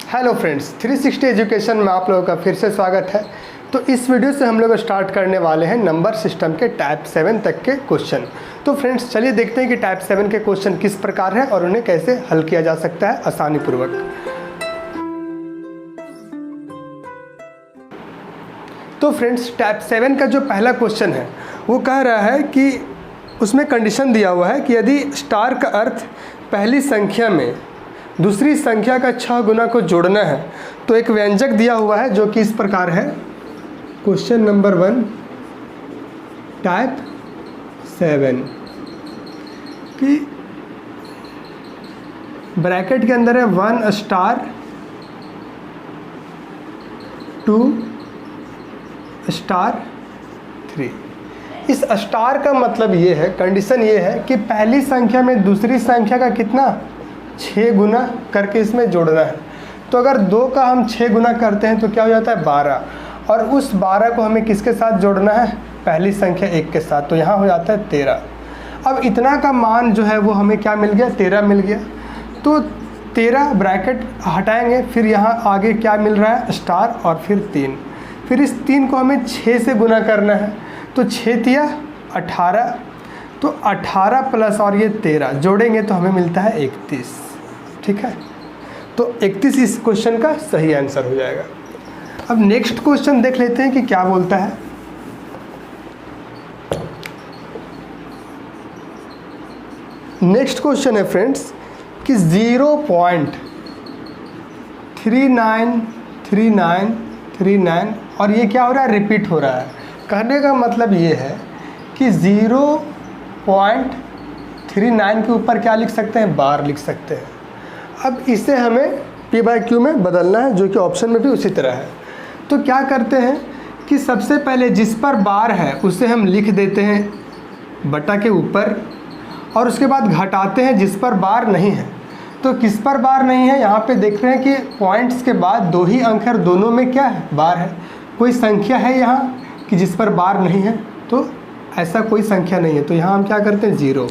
Hello friends, 360 education में आप लोगों का फिर से स्वागत है। तो इस वीडियो से हम लोग स्टार्ट करने वाले हैं नंबर सिस्टम के टाइप 7 तक के क्वेश्चन। तो फ्रेंड्स चलिए देखते हैं कि टाइप 7 के क्वेश्चन किस प्रकार है और उन्हें कैसे हल किया जा सकता है आसानी पूर्वक। तो फ्रेंड्स टाइप 7 का जो पहला क्वेश्चन है वो कह रहा है कि उसमें कंडीशन दिया हुआ है कि यदि स्टार का अर्थ पहली संख्या में दूसरी संख्या का 6 गुना को जोड़ना है तो एक व्यंजक दिया हुआ है जो कि इस प्रकार है। क्वेश्चन नंबर 1 टाइप 7 कि ब्रैकेट के अंदर है 1 स्टार 2 स्टार 3। इस स्टार का मतलब ये है, कंडीशन ये है कि पहली संख्या में दूसरी संख्या का कितना 6 गुना करके इसमें जोड़ना है। तो अगर 2 का हम 6 गुना करते हैं तो क्या हो जाता है 12, और उस 12 को हमें किसके साथ जोड़ना है, पहली संख्या 1 के साथ, तो यहाँ हो जाता है 13। अब इतना का मान जो है वो हमें क्या मिल गया, 13 मिल गया। तो 13 ब्रैकेट हटाएंगे, फिर यहाँ आगे क्या मिल रहा है स्टार और फिर 3, फिर इस 3 को हमें 6 से गुना करना है। तो 6 तिया 18, तो 18 प्लस और ये 13 जोड़ेंगे तो हमें मिलता है 31। ठीक है, तो 31 इस क्वेश्चन का सही आंसर हो जाएगा। अब नेक्स्ट क्वेश्चन देख लेते हैं कि क्या बोलता है। नेक्स्ट क्वेश्चन है फ्रेंड्स कि 0.393939 और ये क्या हो रहा है, रिपीट हो रहा है। कहने का मतलब ये है कि 0.39 के ऊपर क्या लिख सकते हैं, बार लिख सकते हैं। अब इसे हमें P/Q में बदलना है, जो कि ऑप्शन में भी उसी तरह है। तो क्या करते हैं कि सबसे पहले जिस पर बार है उसे हम लिख देते हैं बटा के ऊपर, और उसके बाद घटाते हैं जिस पर बार नहीं है। तो किस पर बार नहीं है, यहाँ पे देख रहे हैं कि पॉइंट्स के बाद 2 ही अंक है, दोनों में क्या है, बार है। कोई संख्या है यहाँ कि जिस पर बार नहीं है, तो ऐसा कोई संख्या नहीं है, तो यहाँ हम क्या करते हैं 0।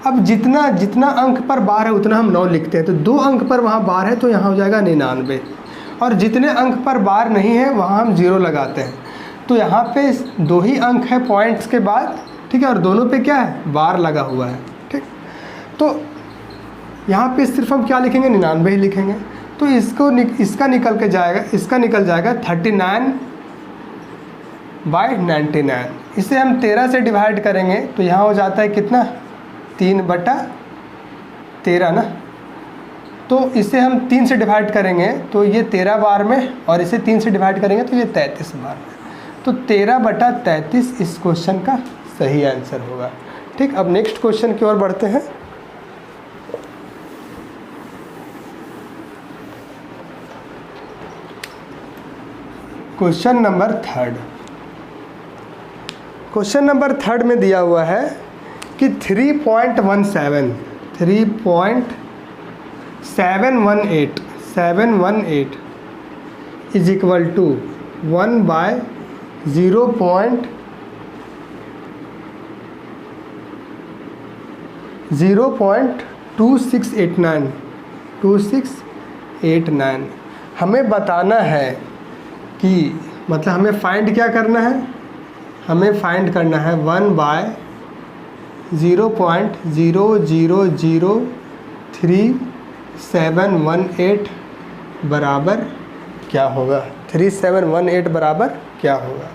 अब जितना जितना अंक पर बार है उतना हम 9 लिखते हैं। तो 2 अंक पर वहाँ बार है तो यहाँ हो जाएगा 99, और जितने अंक पर बार नहीं है वहाँ हम 0 लगाते हैं। तो यहाँ पे 2 ही अंक है पॉइंट्स के बाद, ठीक है, और दोनों पे क्या है, बार लगा हुआ है। ठीक, तो यहाँ पे सिर्फ हम क्या लिखेंगे, 99 ही लिखेंगे। तो इसका निकल के जाएगा, इसका निकल जाएगा 39/99। इसे हम 13 से डिवाइड करेंगे तो यहाँ हो जाता है कितना, 3/13 ना। तो इसे हम 3 से डिवाइड करेंगे तो ये 13 बार में, और इसे 3 से डिवाइड करेंगे तो ये 33 बार में। तो 13/33 इस क्वेश्चन का सही आंसर होगा। ठीक, अब नेक्स्ट क्वेश्चन की ओर बढ़ते हैं। Question number 3। क्वेश्चन नंबर 3 में दिया हुआ है कि 3.718 इज इक्वल टू 1/0.2689 हमें बताना है कि, मतलब हमें फाइंड क्या करना है, हमें फाइंड करना है 1/0.0003718 बराबर क्या होगा, 3718 बराबर क्या होगा।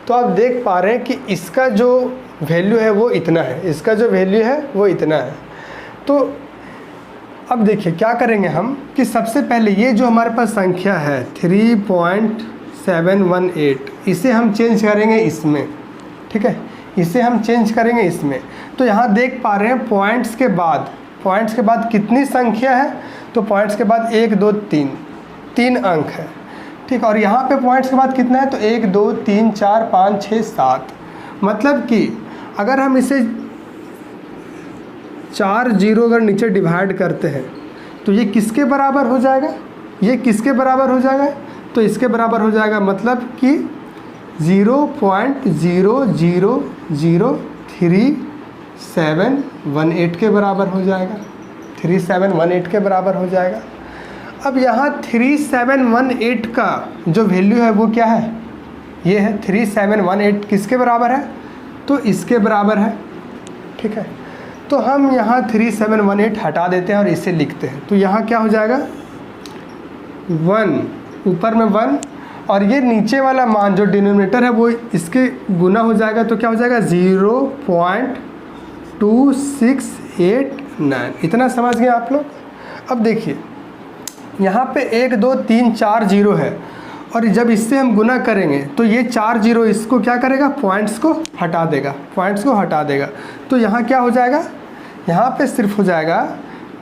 तो आप देख पा रहे हैं कि इसका जो वैल्यू है वो इतना है, इसका जो वैल्यू है वो इतना है। तो अब देखिए क्या करेंगे हम कि सबसे पहले ये जो हमारे पास संख्या है 3.718, इसे हम चेंज करेंगे इसमें। ठीक है, इसे हम चेंज करेंगे इसमें। तो यहाँ देख पा रहे हैं पॉइंट्स के बाद कितनी संख्या है, तो पॉइंट्स के बाद 1 2 3 अंक है। ठीक, और यहाँ पे पॉइंट्स के बाद कितना है, तो 1 2 3 4 5 6 7। मतलब कि अगर हम इसे 4 0 अगर नीचे डिवाइड करते हैं तो ये किसके बराबर हो जाएगा, ये किसके बराबर हो जाएगा, तो इसके बराबर हो जाएगा। मतलब कि 0.0003718 के बराबर हो जाएगा, 3718 के बराबर हो जाएगा। अब यहाँ 3718 का जो वैल्यू है वो क्या है, ये है 3718 किसके बराबर है, तो इसके बराबर है। ठीक है, तो हम यहाँ 3718 हटा देते हैं और इसे लिखते हैं। तो यहाँ क्या हो जाएगा 1, ऊपर में 1 और ये नीचे वाला मान जो डिनोमिनेटर है वो इसके गुना हो जाएगा। तो क्या हो जाएगा 0.2689। इतना समझ गए आप लोग। अब देखिए यहाँ पे 1 2 3 4 जीरो है और जब इससे हम गुना करेंगे तो ये 4 जीरो इसको क्या करेगा, पॉइंट्स को हटा देगा, पॉइंट्स को हटा देगा। तो यहाँ क्या हो जाएगा, यहाँ पे सिर्फ हो जाएगा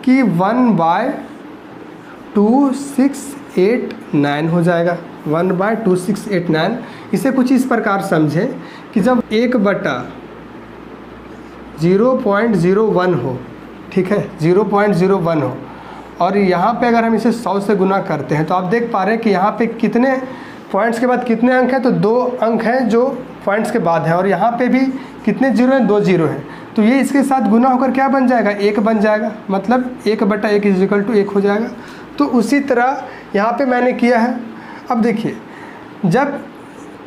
कि 1/2689 हो जाएगा, 1/2689। इसे कुछ इस प्रकार समझे कि जब 1/0.01 हो, ठीक है 0.01 हो और यहाँ पे अगर हम इसे 100 से गुना करते हैं तो आप देख पा रहे हैं कि यहाँ पे कितने पॉइंट्स के बाद कितने अंक हैं, तो 2 अंक हैं जो पॉइंट्स के बाद हैं और यहाँ पे भी कितने जीरो हैं, 2 जीरो हैं। तो ये इसके साथ गुना होकर क्या बन जाएगा, 1 बन जाएगा, मतलब 1/1 = 1 हो जाएगा। तो उसी तरह यहाँ पे मैंने किया है। अब देखिए जब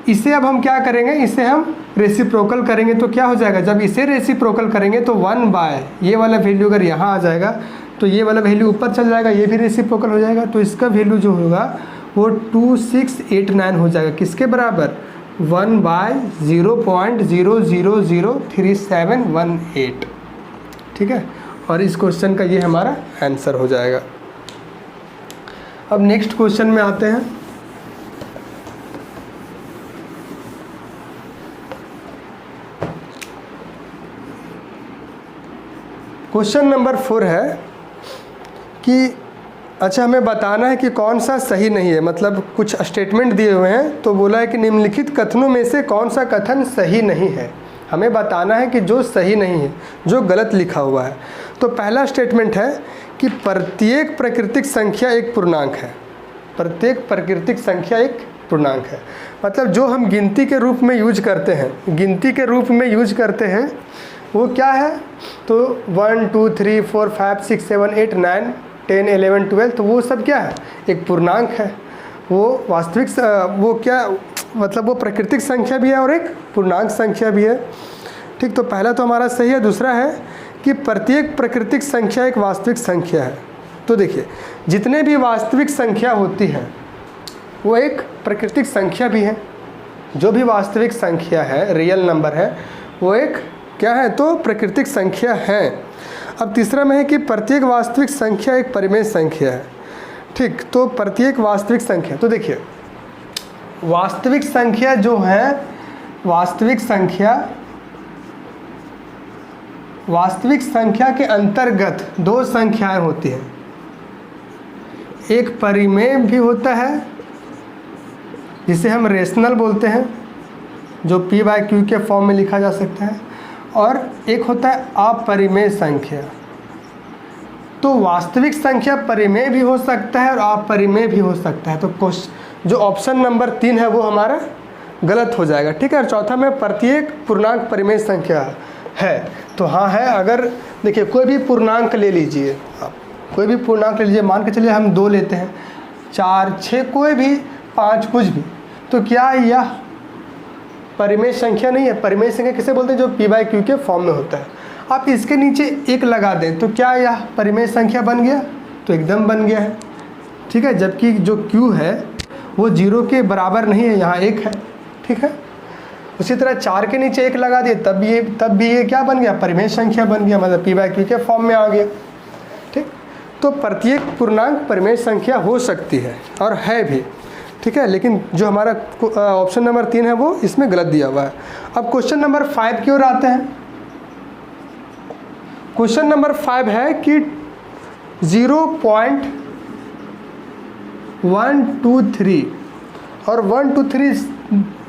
इसे अब हम क्या करेंगे, इसे हम रेसिप्रोकल करेंगे तो क्या हो जाएगा, जब इसे रेसिप्रोकल करेंगे तो 1/ ये वाला वैल्यू अगर यहाँ आ जाएगा तो ये वाला वैल्यू ऊपर चल जाएगा, ये भी रेसिप्रोकल हो जाएगा। तो इसका वैल्यू जो होगा वो 2689 हो जाएगा, किसके बराबर, 1/0.0003718। ठीक है, और इस क्वेश्चन का ये हमारा आंसर हो जाएगा। अब नेक्स्ट क्वेश्चन में आते हैं। क्वेश्चन नंबर 4 है कि अच्छा हमें बताना है कि कौन सा सही नहीं है, मतलब कुछ स्टेटमेंट दिए हुए हैं तो बोला है कि निम्नलिखित कथनों में से कौन सा कथन सही नहीं है। हमें बताना है कि जो सही नहीं है, जो गलत लिखा हुआ है। तो पहला स्टेटमेंट है कि प्रत्येक प्राकृतिक संख्या एक पूर्णांक है। प्रत्येक प्राकृतिक संख्या एक पूर्णांक है, मतलब जो हम गिनती के रूप में यूज करते हैं, गिनती के रूप में यूज करते हैं वो क्या है, तो 1 2 3 4 5 6 7 8 9 10 11 12, तो वो सब क्या है, एक पूर्णांक है। वो वास्तविक वो क्या मतलब वो प्राकृतिक संख्या भी है और एक पूर्णांक संख्या भी है। ठीक, तो पहला तो हमारा सही है। दूसरा है कि प्रत्येक प्राकृतिक संख्या एक वास्तविक संख्या है। तो देखिए जितने भी वास्तविक संख्या होती है वो एक प्राकृतिक संख्या भी है। जो भी वास्तविक संख्या है, रियल नंबर है, वो एक क्या है, तो प्राकृतिक संख्या है। अब तीसरा में है कि प्रत्येक वास्तविक संख्या एक परिमेय संख्या है। ठीक, तो प्रत्येक वास्तविक संख्या, तो देखिए वास्तविक संख्या जो है, वास्तविक संख्या के अंतर्गत 2 संख्याएं होती हैं। एक परिमेय भी होता है जिसे हम रेशनल बोलते हैं, जो p/q के फॉर्म में लिखा जा सकता है, और एक होता है अपरिमेय संख्या। तो वास्तविक संख्या परिमेय भी हो सकता है और अपरिमेय भी हो सकता है। तो जो ऑप्शन नंबर 3 है वो हमारा गलत हो जाएगा। ठीक है, और चौथा में प्रत्येक पूर्णांक परिमेय संख्या है। तो हाँ है। अगर देखिए कोई भी पूर्णांक ले लीजिए आप, कोई भी पूर्णांक ले लीजिए, मान के चलिए हम 2 लेते हैं, 4 6 कोई भी 5 कुछ भी, तो क्या यह परिमेय संख्या नहीं है? परिमेय संख्या किसे बोलते हैं? जो p/q के फॉर्म में होता है। आप इसके नीचे 1 लगा दें तो क्या यह परिमेय संख्या बन गया? तो एकदम बन गया है। ठीक है, जबकि जो q है वो 0 के बराबर नहीं है, यहाँ 1 है। ठीक है, उसी तरह 4 के नीचे 1 लगा दिए तब भी ये क्या बन गया? परिमेय संख्या बन गया, मतलब p/q के फॉर्म में आ गया। ठीक, तो प्रत्येक पूर्णांक परिमेय संख्या हो सकती है और है भी। ठीक है, लेकिन जो हमारा ऑप्शन नंबर 3 है वो इसमें गलत दिया हुआ है। अब क्वेश्चन नंबर 5 की ओर आते हैं। क्वेश्चन नंबर 5 है कि 0.123 और 1 2 3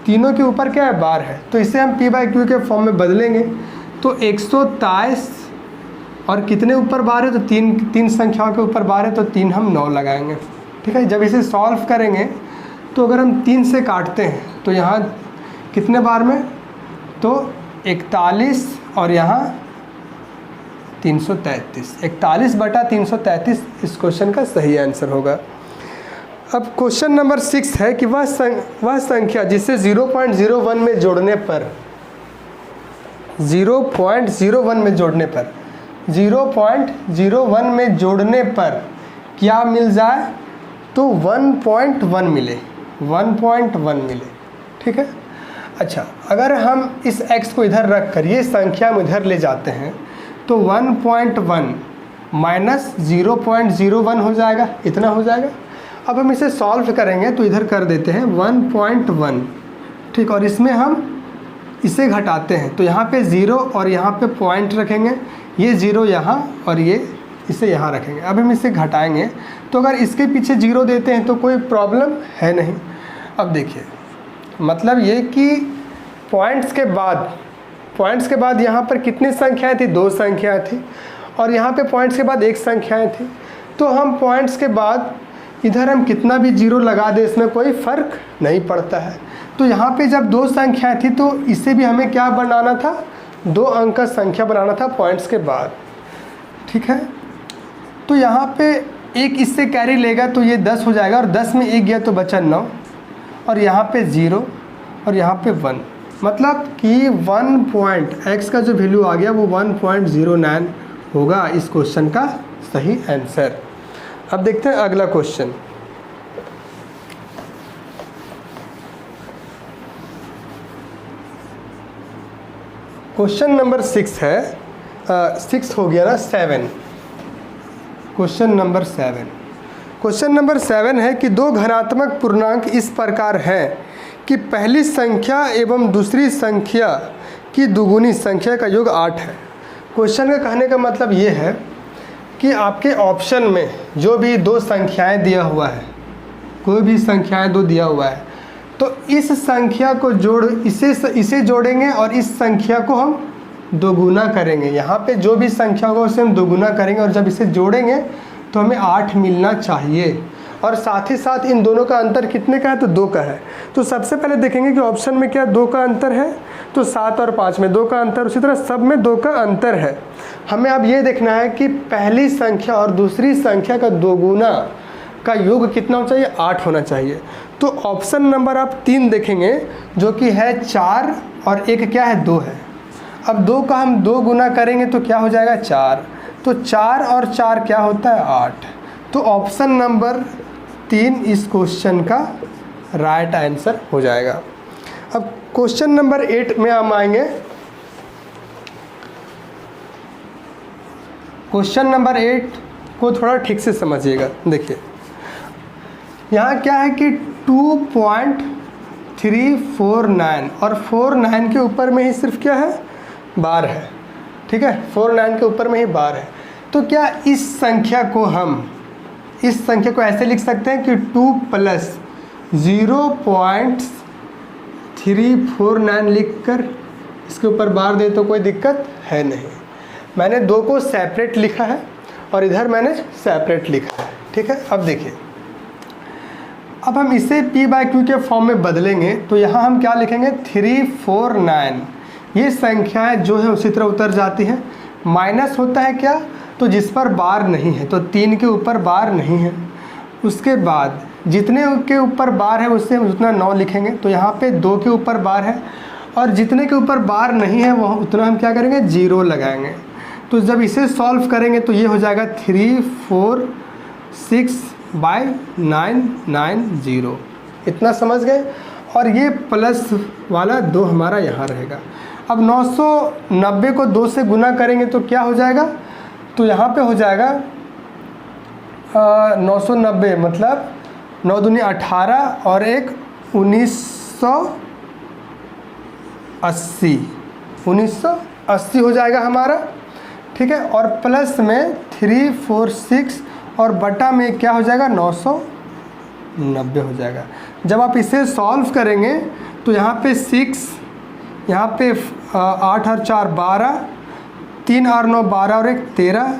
तीनों के ऊपर क्या है? बार है। तो इसे हम p/q के फॉर्म में बदलेंगे तो 123 और कितने ऊपर बार है? तो तीन संख्याओं के ऊपर बार है, तो 3 हम 9 लगाएंगे। ठीक है, जब इसे सॉल्व करेंगे तो अगर हम 3 से काटते हैं तो यहाँ कितने बार में? तो 41 और यहाँ 333। 41/333 इस क्वेश्चन का सही आंसर होगा। अब क्वेश्चन नंबर 6 है कि वह संख्या जिसे 0.01 में जोड़ने पर 0.01 में जोड़ने पर 0.01 में जोड़ने पर क्या मिल जाए, तो 1.1 मिले, 1.1 मिले। ठीक है। अच्छा, अगर हम इस x को इधर रख कर ये संख्या हम इधर ले जाते हैं तो 1.1 माइनस 0.01 हो जाएगा, इतना हो जाएगा। अब हम इसे सॉल्व करेंगे तो इधर कर देते हैं 1.1, ठीक, और इसमें हम इसे घटाते हैं तो यहाँ पे 0 और यहाँ पे पॉइंट रखेंगे, ये 0 यहाँ और ये इसे यहाँ रखेंगे। अब हम इसे घटाएंगे तो अगर इसके पीछे 0 देते हैं तो कोई प्रॉब्लम है नहीं। अब देखिए, मतलब ये कि पॉइंट्स के बाद यहाँ पर कितनी संख्याएं थी, 2 संख्याएं थी, और यहाँ पे पॉइंट्स के बाद 1 संख्याएं थी। तो हम पॉइंट्स के बाद इधर हम कितना भी 0 लगा दें इसमें कोई फ़र्क नहीं पड़ता है। तो यहाँ पे जब 2 संख्याएं थी तो इसे भी हमें क्या बनाना था, 2 अंक का संख्या बनाना था पॉइंट्स के बाद। ठीक है। तो यहाँ पे एक इससे कैरी लेगा तो ये 10 हो जाएगा, और 10 में 1 गया तो बचा 9, और यहाँ पे 0 और यहाँ पे 1, मतलब कि 1 पॉइंट x का जो वैल्यू आ गया वो 1.09 होगा इस क्वेश्चन का सही आंसर। अब देखते हैं अगला क्वेश्चन। क्वेश्चन नंबर 6 है, 6 हो गया ना, 7। क्वेश्चन नंबर 7, क्वेश्चन नंबर 7 है कि 2 घनात्मक पूर्णांक इस प्रकार हैं कि पहली संख्या एवं दूसरी संख्या की दुगुनी संख्या का योग 8 है। क्वेश्चन का कहने का मतलब ये है कि आपके ऑप्शन में जो भी 2 संख्याएं दिया हुआ है, कोई भी संख्याएं 2 दिया हुआ है, तो इस संख्या को इसे जोड़ेंगे और इस संख्या को हम दोगुना करेंगे। यहाँ पे जो भी संख्या होगा उसे हम दोगुना करेंगे, और जब इसे जोड़ेंगे तो हमें 8 मिलना चाहिए। और साथ ही साथ इन दोनों का अंतर कितने का है, तो 2 का है। तो सबसे पहले देखेंगे कि ऑप्शन में क्या 2 का अंतर है, तो 7 और 5 में 2 का अंतर, उसी तरह सब में 2 का अंतर है। हमें अब ये देखना है कि पहली संख्या और दूसरी संख्या का दोगुना का योग कितना होना चाहिए, 8 होना चाहिए। तो ऑप्शन नंबर आप 3 देखेंगे जो कि है 4 और एक क्या है, 2 है। अब 2 का हम 2 गुना करेंगे तो क्या हो जाएगा, 4। तो 4 और 4 क्या होता है, 8। तो ऑप्शन नंबर 3 इस क्वेश्चन का राइट आंसर हो जाएगा। अब क्वेश्चन नंबर 8 में हम आएंगे। क्वेश्चन नंबर 8 को थोड़ा ठीक से समझिएगा। देखिए यहाँ क्या है कि 2.349 और 49 के ऊपर में ही सिर्फ क्या है, बार है। ठीक है, 49 के ऊपर में ही बार है। तो क्या इस संख्या को ऐसे लिख सकते हैं कि 2 + 0.349 लिखकर इसके ऊपर बार दे तो कोई दिक्कत है नहीं। मैंने 2 को सेपरेट लिखा है और इधर मैंने सेपरेट लिखा है। ठीक है। अब देखिए, अब हम इसे p/q के फॉर्म में बदलेंगे तो यहाँ हम क्या लिखेंगे, 349। ये संख्याएं जो है उसी तरह उतर जाती हैं। माइनस होता है क्या, तो जिस पर बार नहीं है, तो 3 के ऊपर बार नहीं है। उसके बाद जितने के ऊपर बार है उससे हम उतना 9 लिखेंगे, तो यहाँ पे 2 के ऊपर बार है, और जितने के ऊपर बार नहीं है वो उतना हम क्या करेंगे, 0 लगाएंगे। तो जब इसे सॉल्व करेंगे तो ये हो जाएगा 346/990। इतना समझ गए। और ये प्लस वाला 2 हमारा यहाँ रहेगा। अब 990 को 2 से गुना करेंगे तो क्या हो जाएगा, तो यहाँ पे हो जाएगा 990, मतलब 9 दूनी 18 और एक 1980 हो जाएगा हमारा। ठीक है। और प्लस में 346 और बटा में क्या हो जाएगा, 990 हो जाएगा। जब आप इसे सॉल्व करेंगे तो यहाँ पे 6, यहाँ पे 8 और 4 12, 3 और 9 12 और 1 13,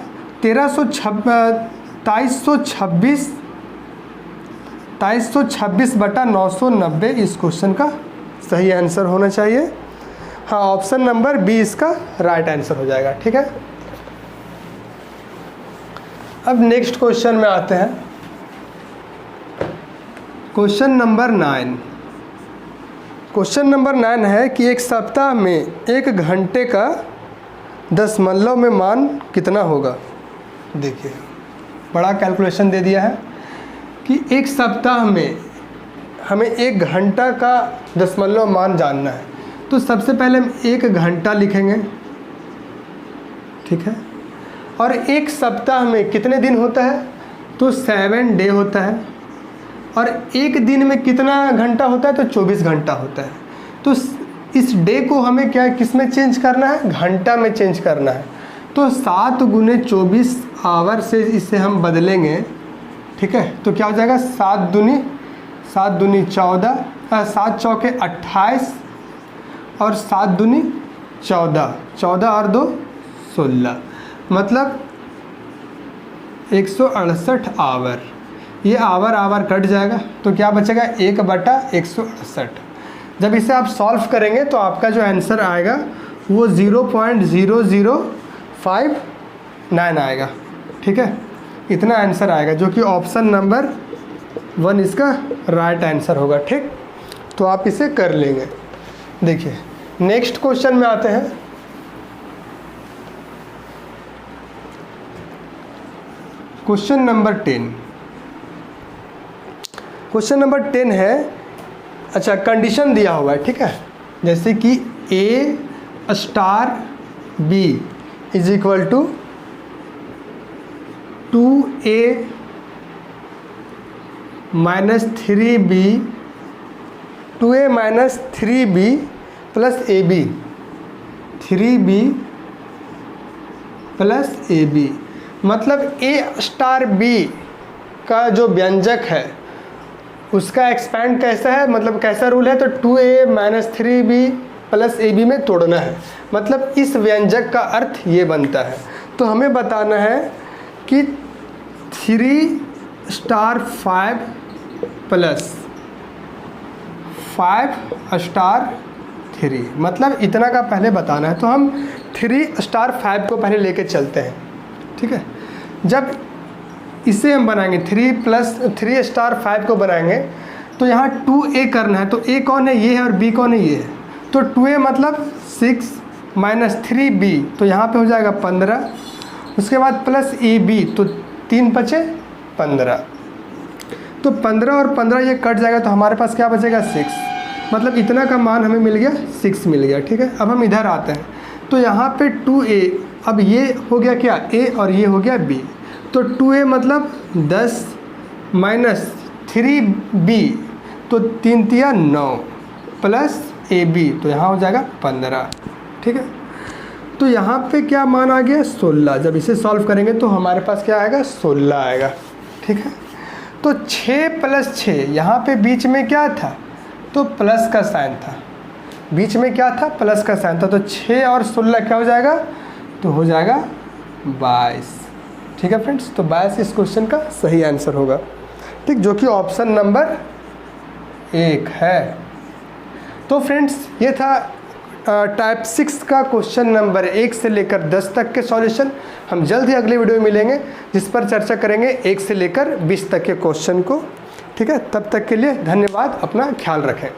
2326 बटा 990 इस क्वेश्चन का सही आंसर होना चाहिए। हाँ, ऑप्शन नंबर बी इसका राइट आंसर हो जाएगा। ठीक है। अब नेक्स्ट क्वेश्चन में आते हैं। Question number 9। क्वेश्चन नंबर 9 है कि एक सप्ताह में 1 घंटे का दशमलव में मान कितना होगा। देखिए बड़ा कैलकुलेशन दे दिया है कि एक सप्ताह में हमें 1 घंटा का दशमलव मान जानना है। तो सबसे पहले हम 1 घंटा लिखेंगे, ठीक है। और एक सप्ताह में कितने दिन होता है, तो 7 डे होता है। और एक दिन में कितना घंटा होता है, तो 24 घंटा होता है। तो इस डे को हमें क्या किस में चेंज करना है, घंटा में चेंज करना है। तो 7 गुने 24 आवर से इसे हम बदलेंगे, ठीक है। तो क्या हो जाएगा, 7 दूनी 14, 7 चौके 28 और 7 दूनी 14, 14 और 2 16, मतलब 168 आवर। ये आवर कट जाएगा तो क्या बचेगा, 1/168। जब इसे आप सॉल्व करेंगे तो आपका जो आंसर आएगा वो 0.0059 आएगा, ठीक है। इतना आंसर आएगा जो कि ऑप्शन नंबर 1 इसका राइट आंसर होगा, ठीक। तो आप इसे कर लेंगे। देखिए नेक्स्ट क्वेश्चन में आते हैं। Question number 10। क्वेश्चन नंबर 10 है, अच्छा कंडीशन दिया हुआ है, ठीक है। जैसे कि A star B is equal to 2A minus 3B, 2A minus 3B plus AB, 3B plus AB। मतलब A स्टार B का जो व्यंजक है उसका एक्सपैंड कैसा है, मतलब कैसा रूल है, तो 2A minus 3B plus AB में तोड़ना है। मतलब इस व्यंजक का अर्थ ये बनता है। तो हमें बताना है कि 3 स्टार 5 प्लस 5 स्टार 3, मतलब इतना का पहले बताना है। तो हम 3 स्टार 5 को पहले लेके चलते हैं, ठीक है। जब इसे हम बनाएंगे 3 स्टार 5 को बनाएंगे तो यहाँ 2A करना है। तो A कौन है, ये है, और B कौन है, ये है। तो 2A मतलब 6 माइनस 3B, तो यहाँ पे हो जाएगा 15। उसके बाद प्लस AB, तो 3 बचे 15। तो 15 और 15 ये कट जाएगा तो हमारे पास क्या बचेगा, 6। मतलब इतना का मान हमें मिल गया, 6 मिल गया, ठीक है। अब हम इधर आते हैं तो यहाँ पे 2A, अब ये हो गया क्या, A, और ये हो गया B। तो 2A मतलब 10 माइनस 3B, तो 3 तिया 9 प्लस AB, तो यहाँ हो जाएगा 15, ठीक है। तो यहाँ पे क्या मान आ गया, 16। जब इसे सॉल्व करेंगे तो हमारे पास क्या आएगा, 16 आएगा, ठीक है। तो 6 प्लस 6, यहाँ पे बीच में क्या था, तो प्लस का साइन था। बीच में क्या था, प्लस का साइन था। तो 6 और 16 क्या हो जाएगा, तो हो जाएगा 22, ठीक है फ्रेंड्स। तो 22 इस क्वेश्चन का सही आंसर होगा, ठीक, जो कि ऑप्शन नंबर 1 है। तो फ्रेंड्स ये था टाइप 6 का क्वेश्चन नंबर 1 से लेकर 10 तक के सॉल्यूशन। हम जल्द ही अगले वीडियो में मिलेंगे जिस पर चर्चा करेंगे 1 से लेकर 20 तक के क्वेश्चन को, ठीक है। तब तक के लिए धन्यवाद, अपना ख्याल रखें।